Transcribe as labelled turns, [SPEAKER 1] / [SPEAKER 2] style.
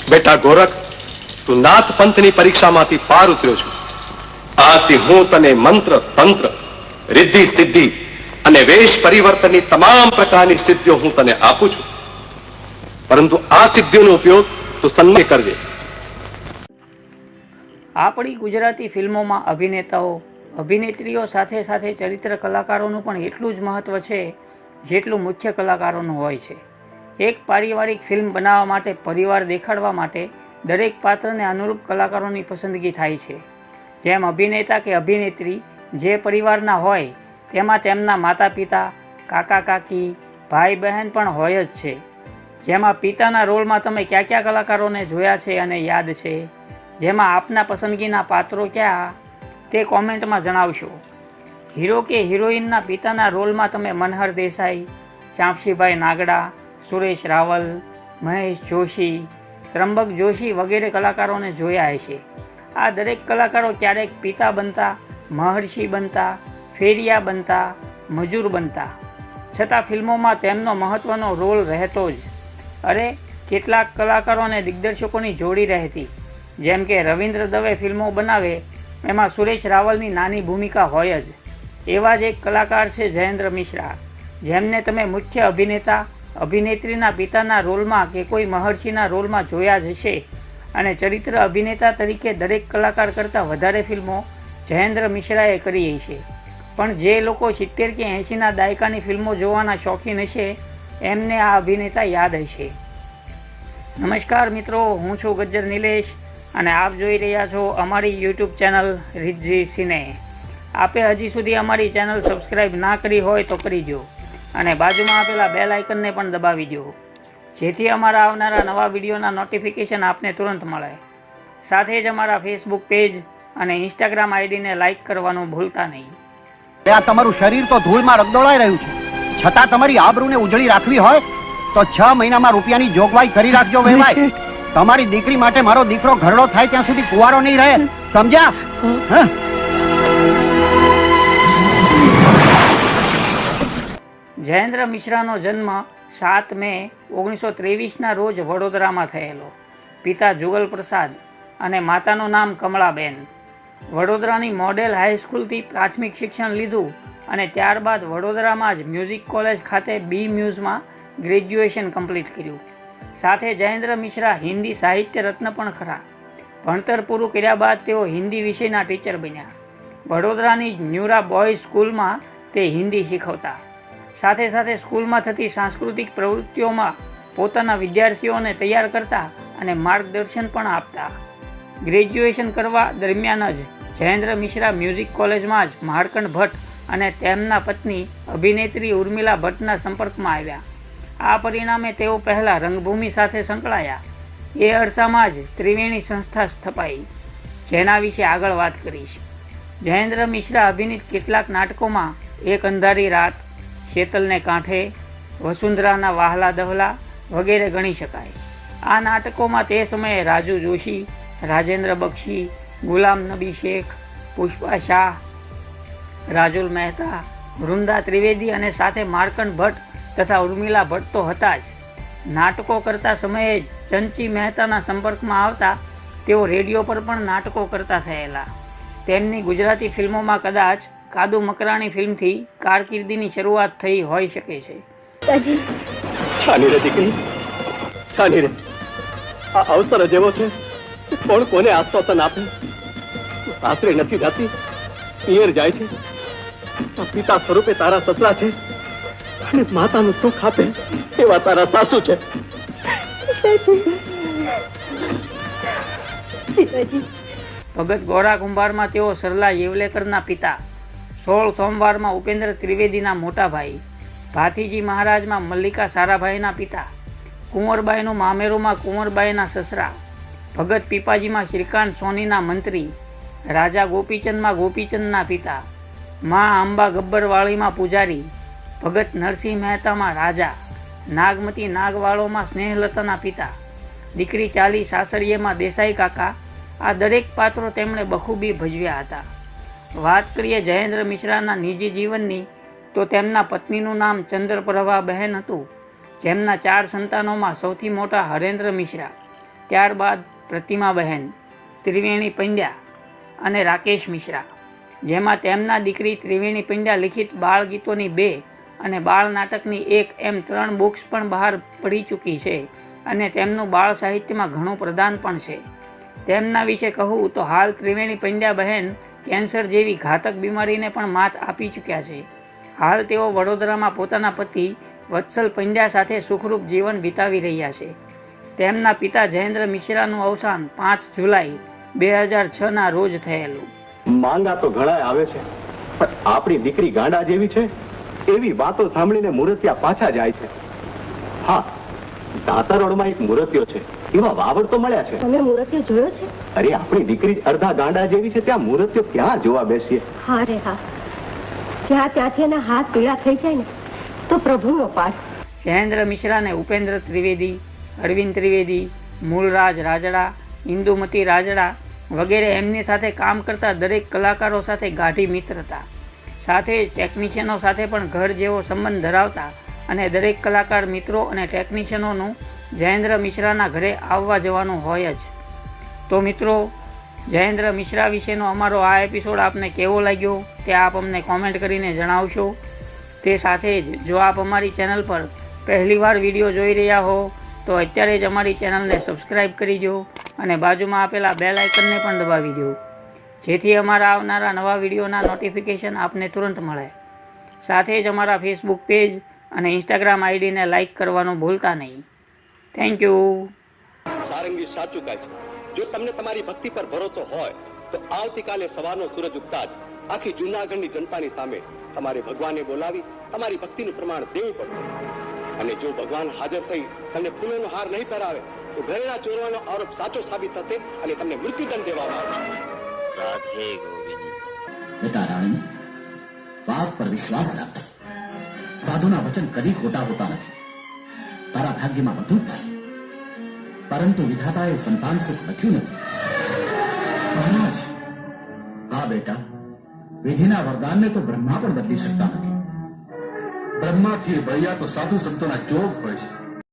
[SPEAKER 1] બેટા ગોરખ, તું નાથ પંથની પરીક્ષામાંથી પાર ઉતર્યો છું. આથી હું તને મંત્ર, તંત્ર, રિદ્ધિ, સિદ્ધિ અને વેશ પરિવર્તનની તમામ પ્રકારની સિદ્ધિઓ હું તને આપું છું. પરંતુ આ સિદ્ધિઓનો ઉપયોગ તું સન્માન કરજે.
[SPEAKER 2] આપણી ગુજરાતી ફિલ્મોમાં અભિનેતાઓ, અભિનેત્રીઓ સાથે સાથે ચરિત્ર કલાકારોનું પણ એટલું જ મહત્ત્વ છે જેટલું મુખ્ય કલાકારોનું હોય છે. એક પારિવારિક ફિલ્મ બનાવવા માટે, પરિવાર દેખાડવા માટે દરેક પાત્રને અનુરૂપ કલાકારોની પસંદગી થાય છે. જેમ અભિનેતા કે અભિનેત્રી જે પરિવારના હોય તેમાં તેમના માતા પિતા, કાકા કાકી, ભાઈ બહેન પણ હોય જ છે. જેમાં પિતાના રોલમાં તમે કયા કયા કલાકારોને જોયા છે અને યાદ છે? જેમાં આપના પસંદગીના પાત્રો કયા તે કોમેન્ટમાં જણાવશો. હીરો કે હિરોઈનના પિતાના રોલમાં તમે મનહર દેસાઈ, ચાંપસીભાઈ નાગડા, સુરેશ રાવલ, મહેશ જોશી, ત્રંબક જોશી વગેરે કલાકારોને જોયા હશે. આ દરેક કલાકારો ક્યારેક પિતા બનતા, મહર્ષિ બનતા, ફેરિયા બનતા, મજૂર બનતા, છતાં ફિલ્મોમાં તેમનો મહત્ત્વનો રોલ રહેતો જ. અરે કેટલાક કલાકારો અને દિગ્દર્શકોની જોડી રહેતી. જેમ કે રવિન્દ્ર દવે ફિલ્મો બનાવે એમાં સુરેશ રાવલની નાની ભૂમિકા હોય જ. એવા જ એક કલાકાર છે જયેન્દ્ર મિશ્રા, જેમને તમે મુખ્ય અભિનેતા, અભિનેત્રીના પિતાના રોલમાં કે કોઈ મહર્ષિના રોલમાં જોયા જ હશે. અને ચરિત્ર અભિનેતા તરીકે દરેક કલાકાર કરતાં વધારે ફિલ્મો જયેન્દ્ર મિશ્રાએ કરી હશે. પણ જે લોકો 70 કે 80ના દાયકાની ફિલ્મો જોવાના શોખીન હશે એમને આ અભિનેતા યાદ હશે. નમસ્કાર મિત્રો, હું છું ગજ્જર નિલેશ અને આપ જોઈ રહ્યા છો અમારી યુટ્યુબ ચેનલ રિદ્ધિ સિને. આપે હજી સુધી અમારી ચેનલ સબસ્ક્રાઈબ ના કરી હોય તો કરી દો અને બાજુમાં આપેલા બેલ આઇકનને પણ દબાવી દો, જેથી અમારા આવનારા નવા વિડીયોના નોટિફિકેશન આપને તુરંત મળે. સાથે જ અમારા ફેસબુક પેજ અને ઇન્સ્ટાગ્રામ આઈડીને લાઇક કરવાનું ભૂલતા નહીં.
[SPEAKER 3] આ તમારું શરીર તો ધૂળમાં રગદોળાઈ રહ્યું છે, છતાં તમારી આબરૂને ઉજળી રાખવી હોય તો 6 મહિનામાં રૂપિયાની જોગવાઈ કરી રાખજો વેવાય. તમારી દીકરી માટે મારો દીકરો ઘરડો થાય ત્યાં સુધી કુંવારો નહીં રહે, સમજ્યા?
[SPEAKER 2] જયેન્દ્ર મિશ્રાનો જન્મ 7 મે 1923ના રોજ વડોદરામાં થયેલો. પિતા જુગલ પ્રસાદ અને માતાનું નામ કમળાબેન. વડોદરાની મોડેલ હાઈસ્કૂલથી પ્રાથમિક શિક્ષણ લીધું અને ત્યારબાદ વડોદરામાં જ મ્યુઝિક કોલેજ ખાતે બી મ્યુઝમાં ગ્રેજ્યુએશન કમ્પ્લીટ કર્યું. સાથે જયેન્દ્ર મિશ્રા હિન્દી સાહિત્ય રત્ન પણ ખરા. ભણતર પૂરું કર્યા બાદ તેઓ હિન્દી વિષયના ટીચર બન્યા. વડોદરાની ન્યુરા બોયઝ સ્કૂલમાં તે હિન્દી શીખવતા. સાથે સાથે સ્કૂલમાં થતી સાંસ્કૃતિક પ્રવૃત્તિઓમાં પોતાના વિદ્યાર્થીઓને તૈયાર કરતા અને માર્ગદર્શન પણ આપતા. ગ્રેજ્યુએશન કરવા દરમિયાન જ જયેન્દ્ર મિશ્રા મ્યુઝિક કોલેજમાં જ માર્કંડ ભટ્ટ અને તેમના પત્ની અભિનેત્રી ઉર્મિલા ભટ્ટના સંપર્કમાં આવ્યા. આ પરિણામે તેઓ પહેલાં રંગભૂમિ સાથે સંકળાયા. એ અરસામાં જ ત્રિવેણી સંસ્થા સ્થપાઈ, જેના વિશે આગળ વાત કરીશ. જયેન્દ્ર મિશ્રા અભિનીત કેટલાક નાટકોમાં એક અંધારી રાત, શેતલને કાંઠે, વસુંધરાના વહાલા દહલા વગેરે ગણી શકાય. આ નાટકોમાં તે સમયે રાજુ જોશી, રાજેન્દ્ર બક્ષી, ગુલામ નબી શેખ, પુષ્પા શાહ, રાજુલ મહેતા, વૃંદા ત્રિવેદી અને સાથે માર્કંડ ભટ્ટ તથા ઉર્મિલા ભટ્ટ તો હતા જ. નાટકો કરતા સમયે ચંચી મહેતાના સંપર્કમાં આવતા તેઓ રેડિયો પર પણ નાટકો કરતા થયેલા. તેમની ગુજરાતી ફિલ્મોમાં કદાચ કાદુ મકરાણી ફિલ્મથી કારકિર્દીની શરૂઆત થઈ હોઈ શકે છે.
[SPEAKER 1] છાની રે દીકરી, છાની રે. આ અવસર જ એવો છે, કોણ કોને આશ્વાસન આપે. સાસરે નથી જાતી, પિયર જાય છે. પિતા સ્વરૂપે તારા સસરા છે અને માતાનું સુખ આપે એવા તારા સાસુ છે.
[SPEAKER 2] ભગત ગોરા કુંભારમાં તેઓ સરલા યેવલેકરના પિતા, 16 સોમવારમાં ઉપેન્દ્ર ત્રિવેદીના મોટા ભાઈ, ભાથીજી મહારાજમાં મલ્લિકા સારાભાઈના પિતા, કુંવરબાઈનું મામેરુમાં કુંવરબાઈના સસરા, ભગત પીપાજીમાં શ્રીકાંત સોનીના મંત્રી, રાજા ગોપીચંદમાં ગોપીચંદના પિતા, મા અંબા ગબ્બરવાળીમાં પૂજારી, ભગત નરસિંહ મહેતામાં રાજા, નાગમતી નાગવાળોમાં સ્નેહલતાના પિતા, દીકરી ચાલી સાસરીએમાં દેસાઈ કાકા. આ દરેક પાત્રો તેમણે બખૂબી ભજવ્યા હતા. વાત કરીએ જયેન્દ્ર મિશ્રાના નિજી જીવનની તો તેમના પત્નીનું નામ ચંદ્રપ્રભા બહેન હતું, જેમના 4 સંતાનોમાં સૌથી મોટા હરેન્દ્ર મિશ્રા, ત્યારબાદ પ્રતિમાબહેન, ત્રિવેણી પંડ્યા અને રાકેશ મિશ્રા, જેમાં તેમના દીકરી ત્રિવેણી પંડ્યા લિખિત બાળ ગીતોની 2 અને બાળ નાટકની 1 એમ 3 બુક્સ પણ બહાર પડી ચૂકી છે અને તેમનું બાળ સાહિત્યમાં ઘણું પ્રદાન પણ છે. તેમના વિશે કહું તો હાલ ત્રિવેણી પંડ્યા બહેન કેન્સર જેવી ઘાતક બીમારીને પણ માત આપી ચૂક્યા છે. હાલ તેઓ વડોદરામાં પોતાના પતિ વત્સલ પંડ્યા સાથે સુખરૂપ જીવન વિતાવી રહ્યા છે. તેમના પિતા જયેન્દ્ર મિશ્રાનું અવસાન 5 જુલાઈ 2006ના રોજ થયેલું.
[SPEAKER 1] માંગા તો ઘણા આવે છે, પણ આપણી દીકરી ગાંડા જેવી છે એવી વાતો સાંભળીને મૂર્તિયા પાછા જાય છે. હા, દાતા રોડમાં એક મૂર્તિયો છે, એવા વાવડ તો મળ્યા છે.
[SPEAKER 4] તમે મૂર્તિઓ જોયો છે?
[SPEAKER 1] અરે આપણી દીકરી અડધા ગાંડા જેવી છે, ત્યાં મૂર્તિઓ ક્યાં જોવા બેસીએ?
[SPEAKER 4] હા રે હા, જ્યાં ત્યાંથી એના હાથ પીળા થઈ જાય ને તો પ્રભુનો પાઠ.
[SPEAKER 2] જયેન્દ્ર મિશ્રાને ઉપેન્દ્ર ત્રિવેદી, અરવિંદ ત્રિવેદી, મૂળરાજ રાજડા, ઇન્દુમતી રાજડા વગેરે એમની સાથે કામ કરતા દરેક કલાકારો સાથે ગાઢી મિત્રતા, સાથે જ ટેકનિશિયનો સાથે પણ ઘર જેવો સંબંધ ધરાવતા અને દરેક કલાકાર મિત્રો અને ટેકનિશિયનોનું જયેન્દ્ર મિશ્રાના ઘરે આવવા જવાનું હોય જ. તો મિત્રો, જયેન્દ્ર મિશ્રા વિશેનો અમારો આ એપિસોડ આપને કેવો લાગ્યો તે આપ અમને કોમેન્ટ કરીને જણાવશો. તે સાથે જ જો આપ અમારી ચેનલ પર પહેલીવાર વિડીયો જોઈ રહ્યા હો તો અત્યારે જ અમારી ચેનલને સબસ્ક્રાઈબ કરી દો અને બાજુમાં આપેલા બેલ આઇકનને પણ દબાવી દો, જેથી અમારા આવનારા નવા વિડીયોના નોટિફિકેશન આપને તુરંત મળે. સાથે જ અમારા ફેસબુક પેજ અને ઇન્સ્ટાગ્રામ આઈડીને લાઇક કરવાનું ભૂલતા નહીં. Thank you.
[SPEAKER 1] સારંગી સાચું કહે છે, જો તમને તમારી ભક્તિ પર ભરોસો હોય તો આવતીકાલે સવારનો સૂરજ ઉગતા જ આખી જૂનાગઢની જનતાની સામે તમારે ભગવાનને બોલાવી તમારી ભક્તિનું પ્રમાણ દેવું પડે. અને જો ભગવાન હાજર થઈ તમને ફૂલોનો હાર નહીં પહેરાવે તો ઘરેણા ચોરવાનો આરોપ સાચો સાબિત થશે અને તમને મૃત્યુદંડ દેવામાં આવશે.
[SPEAKER 5] રાધે ગોવિંદ.
[SPEAKER 6] બેટા રાણી, વાત પર વિશ્વાસ રાખ. સાધુના વચન કદી ખોટા હોતા નથી. તારા ભાગ્યમાં બધું જ થાય, પરંતુ વિધાતાએ સંતાન સુખ લખ્યું નથી. મહારાજ, હા બેટા, વિધિના વરદાનને તો બ્રહ્મા પણ બદલી શકતા નથી. બ્રહ્માથી બળિયા તો સાધુ સંતોના જોગ હોય છે.